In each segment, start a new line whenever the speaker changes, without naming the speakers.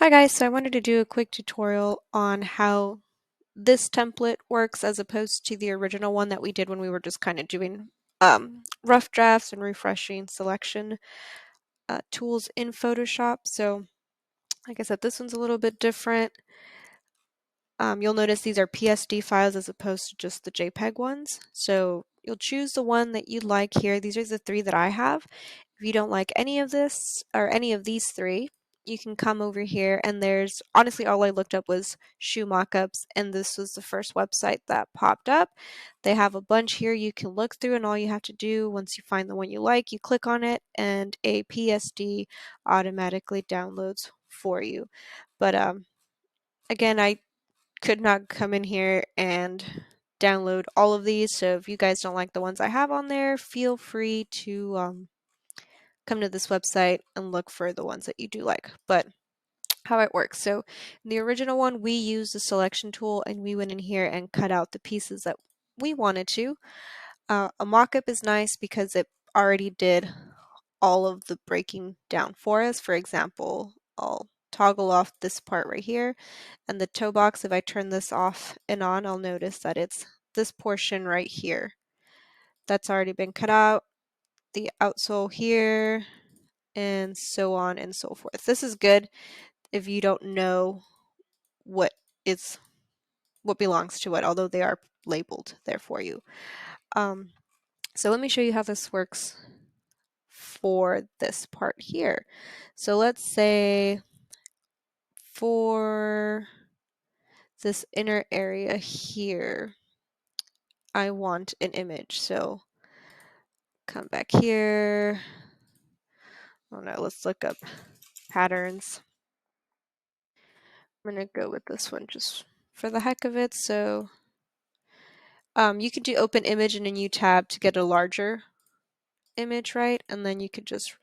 Hi guys, so I wanted to do a quick tutorial on how this template works as opposed to the original one that we did when we were just kind of doing rough drafts and refreshing selection tools in Photoshop. So like I said, this one's a little bit different. You'll notice these are PSD files as opposed to just the JPEG ones. So you'll choose the one that you like here. These are the three that I have. If you don't like any of this or any of these three, you can come over here and there's honestly all I looked up was shoe mockups and this was the first website that popped up. They have a bunch here you can look through and all you have to do once you find the one you like, you click on it and a PSD automatically downloads for you. But again, I could not come in here and download all of these. So if you guys don't like the ones I have on there, feel free to come to this website and look for the ones that you do like. But how it works. So in the original one, we used the selection tool and we went in here and cut out the pieces that we wanted to. A mockup is nice because it already did all of the breaking down for us. For example, I'll toggle off this part right here and the toe box, if I turn this off and on, I'll notice that it's this portion right here. That's already been cut out, the outsole here, and so on and so forth. This is good if you don't know what is what belongs to it, although they are labeled there for you. So let me show you how this works for this part here. So let's say for this inner area here, I want an image. So come back here. Oh no, let's look up patterns. I'm gonna go with this one just for the heck of it. So you can do open image in a new tab to get a larger image, right? And then you could just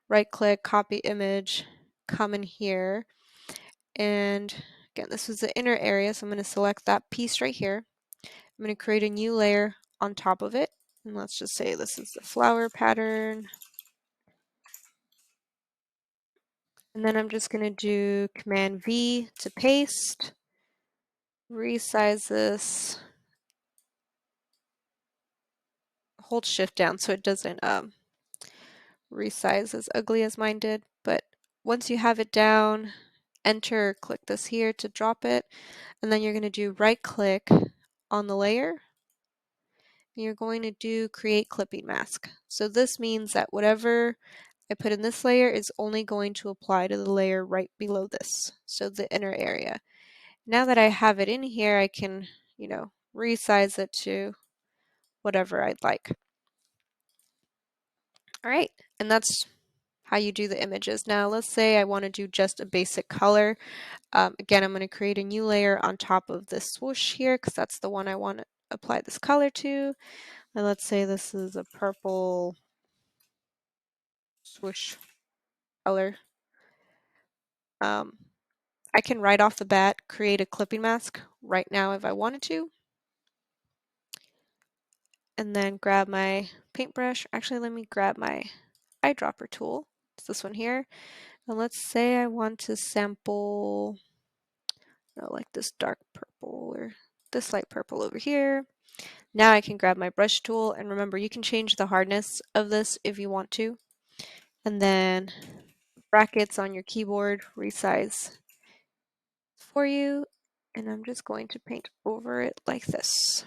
right click, copy image, come in here. And again, this is the inner area. So I'm gonna select that piece right here. I'm gonna create a new layer on top of it. And let's just say this is the flower pattern. And then I'm just going to do Command V to paste, resize this, hold Shift down so it doesn't resize as ugly as mine did. But once you have it down, enter, click this here to drop it. And then you're going to do right click on the layer. You're going to do create clipping mask. So this means that whatever I put in this layer is only going to apply to the layer right below this, so the inner area. Now that I have it in here, I can, resize it to whatever I'd like. All right, and that's how you do the images. Now let's say I want to do just a basic color. Again, I'm going to create a new layer on top of this swoosh here because that's the one I want to apply this color to. And let's say this is a purple swoosh color. I can right off the bat create a clipping mask right now if I wanted to. And then grab my paintbrush. Actually, let me grab my eyedropper tool. It's this one here. And let's say I want to sample, like this dark purple or this light purple over here. Now I can grab my brush tool, and remember you can change the hardness of this if you want to. And then brackets on your keyboard resize for you. And I'm just going to paint over it like this.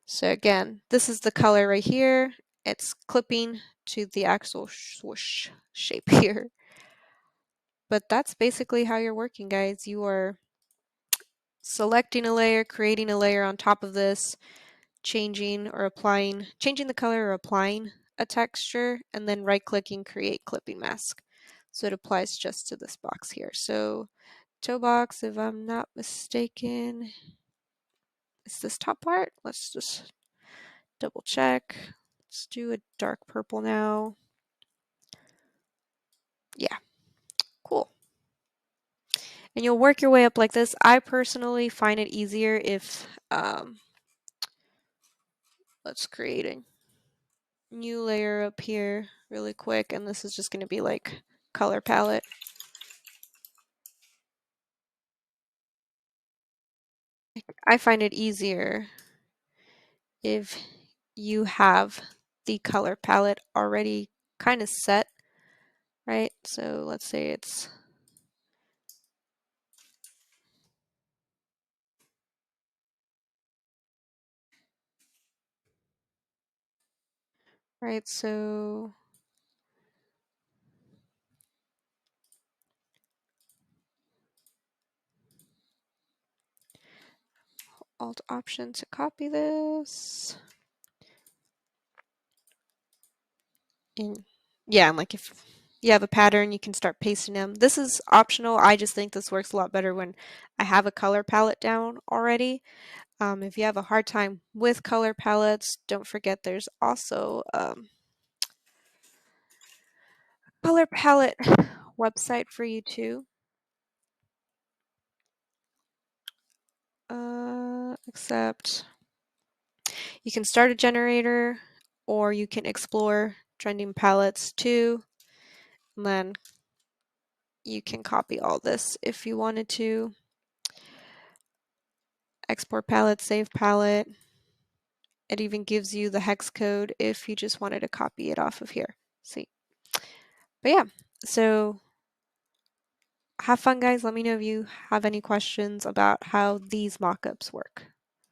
So again, this is the color right here. It's clipping to the actual swoosh shape here. But that's basically how you're working, guys. You are selecting a layer, creating a layer on top of this, changing the color or applying a texture, and then right-clicking create clipping mask. So it applies just to this box here. So toe box, if I'm not mistaken, is this top part. Let's just double check. Let's do a dark purple now. Yeah, cool. And you'll work your way up like this. I personally find it easier if, let's create a new layer up here really quick. And this is just going to be like color palette. I find it easier if you have the color palette already kind of set, right? So let's say it's right, so Alt Option to copy this. And yeah, and like if you have a pattern, you can start pasting them. This is optional. I just think this works a lot better when I have a color palette down already. If you have a hard time with color palettes, don't forget there's also color palette website for you too. Except you can start a generator or you can explore trending palettes too. And then you can copy all this if you wanted to. Export palette, save palette. It even gives you the hex code if you just wanted to copy it off of here. See? But yeah, so have fun, guys. Let me know if you have any questions about how these mockups work.